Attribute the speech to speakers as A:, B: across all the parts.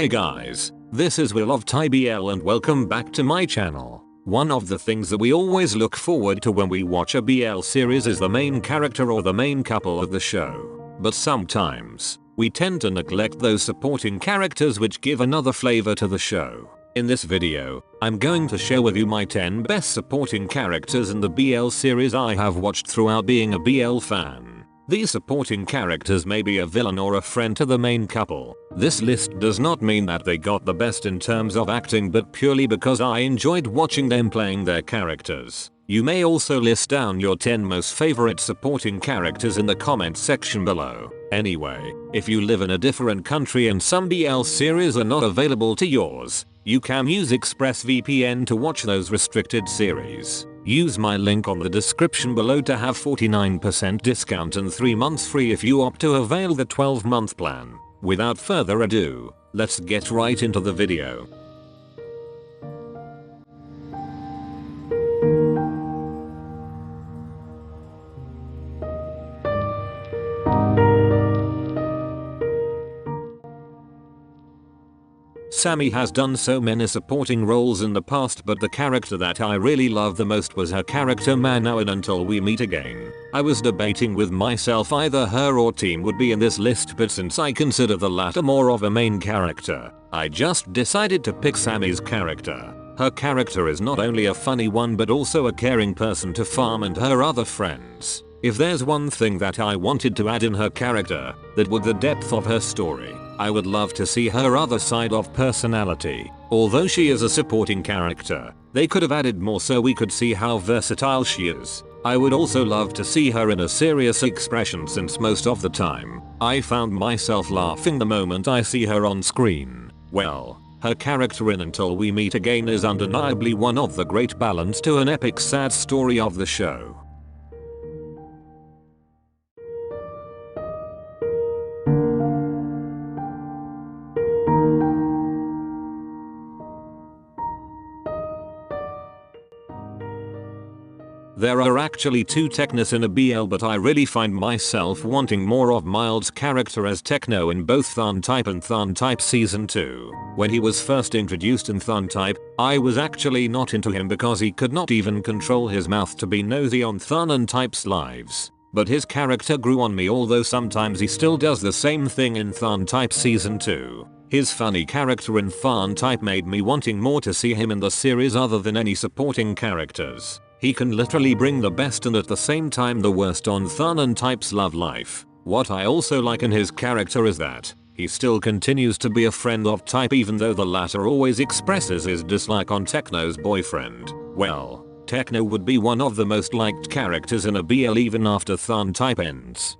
A: Hey guys, this is Will of TyBL and welcome back to my channel. One of the things that we always look forward to when we watch a BL series is the main character or the main couple of the show. But sometimes, we tend to neglect those supporting characters which give another flavor to the show. In this video, I'm going to share with you my 10 best supporting characters in the BL series I have watched throughout being a BL fan. These supporting characters may be a villain or a friend to the main couple. This list does not mean that they got the best in terms of acting but purely because I enjoyed watching them playing their characters. You may also list down your 10 most favorite supporting characters in the comment section below. Anyway, if you live in a different country and some BL series are not available to yours, you can use ExpressVPN to watch those restricted series. Use my link on the description below to have 49% discount and 3 months free if you opt to avail the 12-month plan. Without further ado, let's get right into the video. Sammy has done so many supporting roles in the past, but the character that I really love the most was her character Now and Until We Meet Again. I was debating with myself either her or Team would be in this list, but since I consider the latter more of a main character, I just decided to pick Sammy's character. Her character is not only a funny one but also a caring person to Farm and her other friends. If there's one thing that I wanted to add in her character, that was the depth of her story. I would love to see her other side of personality. Although she is a supporting character, they could have added more so we could see how versatile she is. I would also love to see her in a serious expression, since most of the time, I found myself laughing the moment I see her on screen. Well, her character in Until We Meet Again is undeniably one of the great balance to an epic sad story of the show. There are actually 2 Technos in a BL, but I really find myself wanting more of Mild's character as Techno in both TharnType and TharnType Season 2. When he was first introduced in TharnType, I was actually not into him because he could not even control his mouth to be nosy on Tharn and Type's lives. But his character grew on me, although sometimes he still does the same thing in TharnType Season 2. His funny character in TharnType made me wanting more to see him in the series other than any supporting characters. He can literally bring the best and at the same time the worst on Tharn and Type's love life. What I also like in his character is that he still continues to be a friend of Type, even though the latter always expresses his dislike on Techno's boyfriend. Well, Techno would be one of the most liked characters in a BL even after TharnType ends.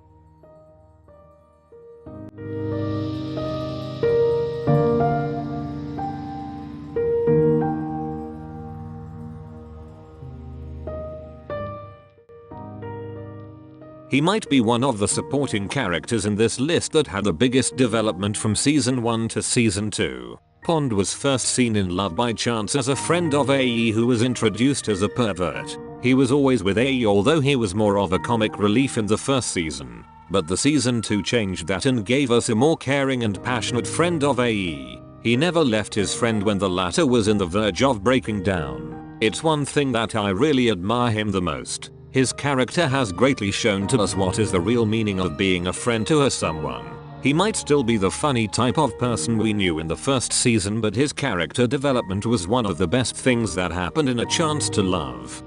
A: He might be one of the supporting characters in this list that had the biggest development from Season 1 to Season 2. Pond was first seen in love by chance as a friend of AE who was introduced as a pervert. He was always with AE, although he was more of a comic relief in the first season. But the Season 2 changed that and gave us a more caring and passionate friend of AE. He never left his friend when the latter was in the verge of breaking down. It's one thing that I really admire him the most. His character has greatly shown to us what is the real meaning of being a friend to someone. He might still be the funny type of person we knew in the first season, but his character development was one of the best things that happened in A Chance to Love.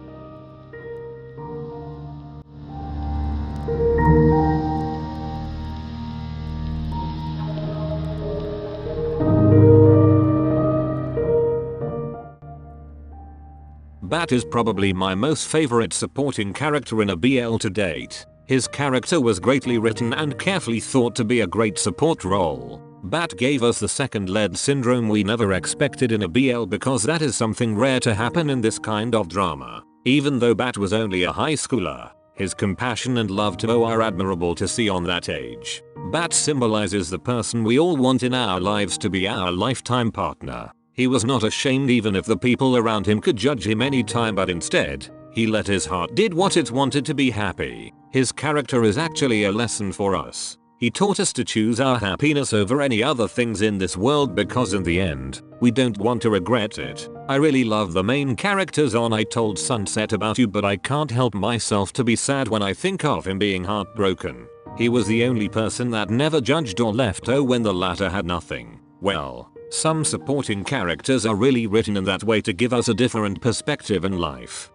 A: Bat is probably my most favorite supporting character in a BL to date. His character was greatly written and carefully thought to be a great support role. Bat gave us the second lead syndrome we never expected in a BL, because that is something rare to happen in this kind of drama. Even though Bat was only a high schooler, his compassion and love to Mo are admirable to see on that age. Bat symbolizes the person we all want in our lives to be our lifetime partner. He was not ashamed even if the people around him could judge him anytime, but instead, he let his heart did what it wanted to be happy. His character is actually a lesson for us. He taught us to choose our happiness over any other things in this world because in the end, we don't want to regret it. I really love the main characters on I Told Sunset About You, but I can't help myself to be sad when I think of him being heartbroken. He was the only person that never judged or left when the latter had nothing. Well, some supporting characters are really written in that way to give us a different perspective in life.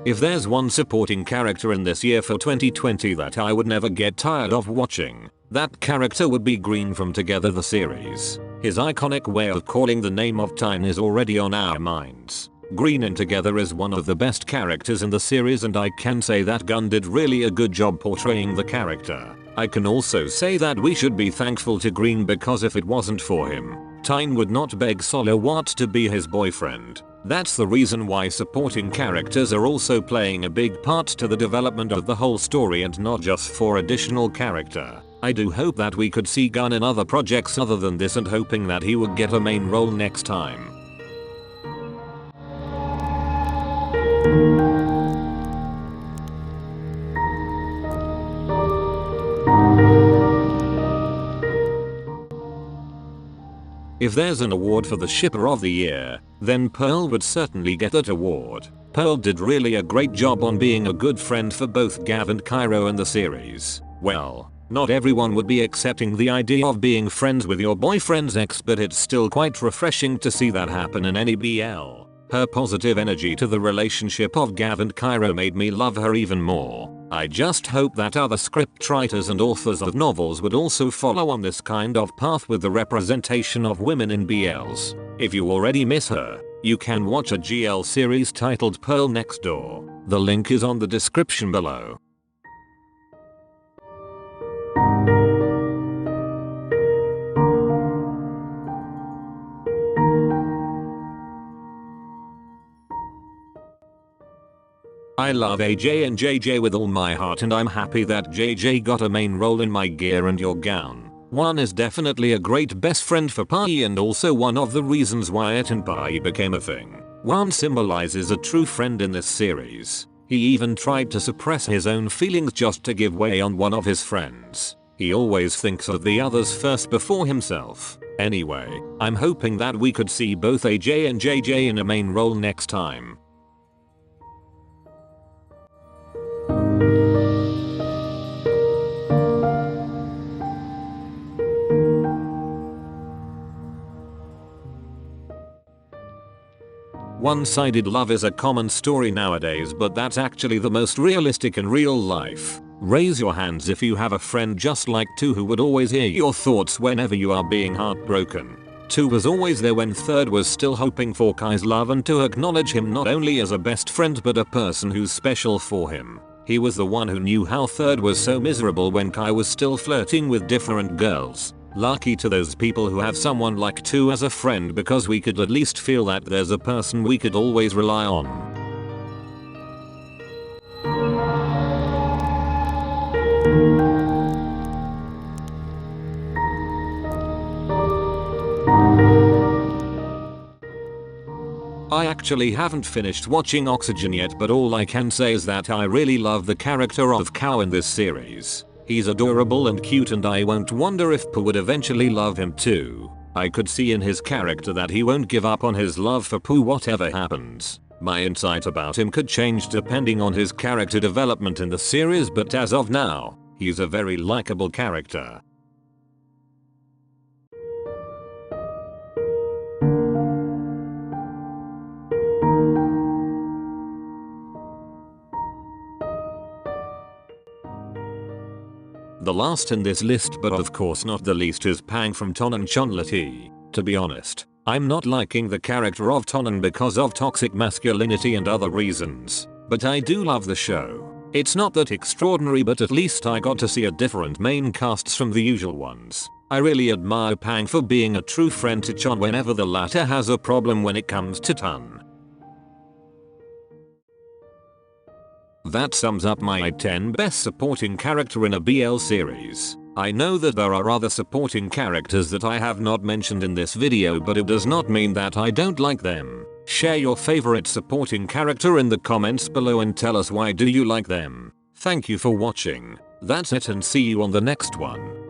A: If there's one supporting character in this year for 2020 that I would never get tired of watching, that character would be Green from Together the series. His iconic way of calling the name of Tonhon is already on our minds. Green in Together is one of the best characters in the series, and I can say that Gunn did really a good job portraying the character. I can also say that we should be thankful to Green, because if it wasn't for him, Tonhon would not beg Solowat to be his boyfriend. That's the reason why supporting characters are also playing a big part to the development of the whole story and not just for additional character. I do hope that we could see Gunn in other projects other than this, and hoping that he would get a main role next time. If there's an award for the shipper of the year, then Pearl would certainly get that award. Pearl did really a great job on being a good friend for both Gav and Cairo in the series. Well, not everyone would be accepting the idea of being friends with your boyfriend's ex, but it's still quite refreshing to see that happen in any BL. Her positive energy to the relationship of Gav and Cairo made me love her even more. I just hope that other scriptwriters and authors of novels would also follow on this kind of path with the representation of women in BLs. If you already miss her, you can watch a GL series titled Pearl Next Door. The link is on the description below. I love AJ and JJ with all my heart, and I'm happy that JJ got a main role in My Gear and Your Gown. One is definitely a great best friend for Pai, and also one of the reasons why it and Pai became a thing. Wan symbolizes a true friend in this series. He even tried to suppress his own feelings just to give way on one of his friends. He always thinks of the others first before himself. Anyway, I'm hoping that we could see both AJ and JJ in a main role next time. One-sided love is a common story nowadays, but that's actually the most realistic in real life. Raise your hands if you have a friend just like Tu who would always hear your thoughts whenever you are being heartbroken. Tu was always there when Third was still hoping for Kai's love, and to acknowledge him not only as a best friend but a person who's special for him. He was the one who knew how Third was so miserable when Kai was still flirting with different girls. Lucky to those people who have someone like Tu as a friend, because we could at least feel that there's a person we could always rely on. I actually haven't finished watching Oxygen yet, but all I can say is that I really love the character of Kao in this series. He's adorable and cute, and I won't wonder if Pooh would eventually love him too. I could see in his character that he won't give up on his love for Pooh whatever happens. My insight about him could change depending on his character development in the series, but as of now, he's a very likable character. The last in this list, but of course not the least, is Pang from Tonhon and Chonlatee. To be honest, I'm not liking the character of Tonhon because of toxic masculinity and other reasons, but I do love the show. It's not that extraordinary, but at least I got to see a different main casts from the usual ones. I really admire Pang for being a true friend to Chon whenever the latter has a problem when it comes to Ton. That sums up my 10 best supporting character in a BL series. I know that there are other supporting characters that I have not mentioned in this video, but it does not mean that I don't like them. Share your favorite supporting character in the comments below and tell us why do you like them. Thank you for watching. That's it and see you on the next one.